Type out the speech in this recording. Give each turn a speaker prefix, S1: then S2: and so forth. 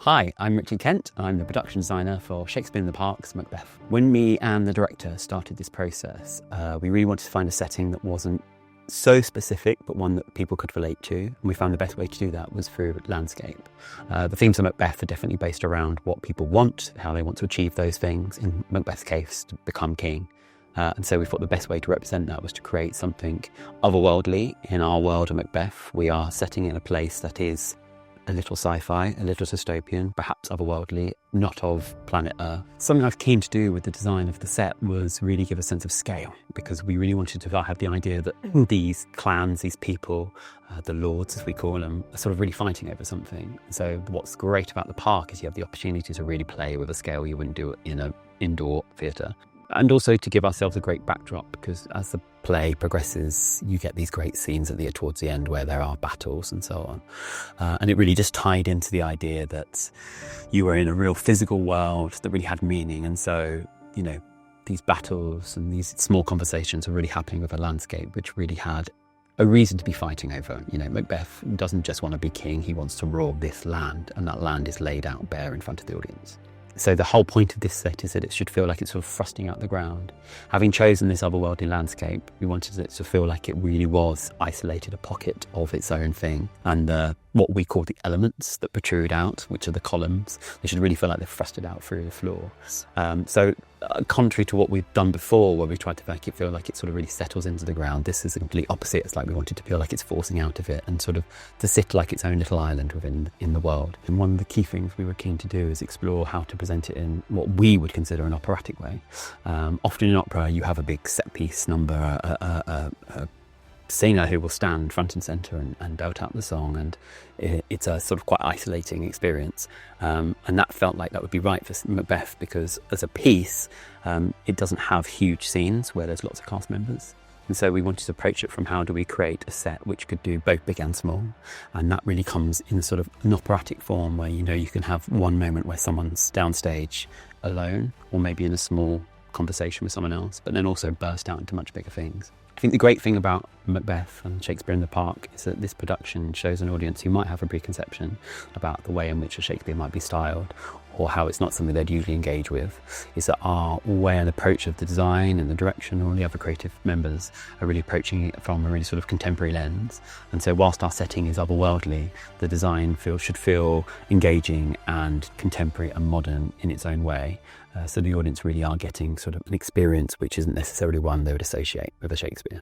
S1: Hi, I'm Richard Kent. I'm the production designer for Shakespeare in the Park's Macbeth. When me and the director started this process, we really wanted to find a setting that wasn't so specific, but one that people could relate to. And we found the best way to do that was through landscape. The themes of Macbeth are definitely based around what people want, how they want to achieve those things, in Macbeth's case, to become king. And so we thought the best way to represent that was to create something otherworldly. In our world of Macbeth, we are setting in a place that is a little sci-fi, a little dystopian, perhaps otherworldly, not of planet Earth. Something I was keen to do with the design of the set was really give a sense of scale, because we really wanted to have the idea that these clans, these people, the lords as we call them, are sort of really fighting over something. So what's great about the park is you have the opportunity to really play with a scale you wouldn't do in an indoor theatre. And also to give ourselves a great backdrop, because as the play progresses, you get these great scenes towards the end where there are battles and so on. And it really just tied into the idea that you were in a real physical world that really had meaning. And so, you know, these battles and these small conversations are really happening with a landscape which really had a reason to be fighting over. You know, Macbeth doesn't just want to be king, he wants to rule this land, and that land is laid out bare in front of the audience. So the whole point of this set is that it should feel like it's sort of thrusting out the ground. Having chosen this otherworldly landscape, we wanted it to feel like it really was isolated, a pocket of its own thing. And what we call the elements that protrude out, which are the columns, they should really feel like they're thrusted out through the floor. Contrary to what we've done before, where we tried to make it feel like it sort of really settles into the ground, this is the complete opposite. It's like we wanted to feel like it's forcing out of it and sort of to sit like its own little island in the world. And one of the key things we were keen to do is explore how to present it in what we would consider an operatic way. Often in opera, you have a big set piece number, a singer who will stand front and centre and belt out the song, and it's a sort of quite isolating experience. And that felt like that would be right for Macbeth, because as a piece, it doesn't have huge scenes where there's lots of cast members. And so we wanted to approach it from how do we create a set which could do both big and small. And that really comes in sort of an operatic form where, you know, you can have one moment where someone's downstage alone, or maybe in a small conversation with someone else, but then also burst out into much bigger things. I think the great thing about Macbeth and Shakespeare in the Park is that this production shows an audience who might have a preconception about the way in which a Shakespeare might be styled, or how it's not something they'd usually engage with, is that our way and approach of the design and the direction and all the other creative members are really approaching it from a really sort of contemporary lens. And so whilst our setting is otherworldly, the design should feel engaging and contemporary and modern in its own way. So the audience really are getting sort of an experience which isn't necessarily one they would associate with a Shakespeare.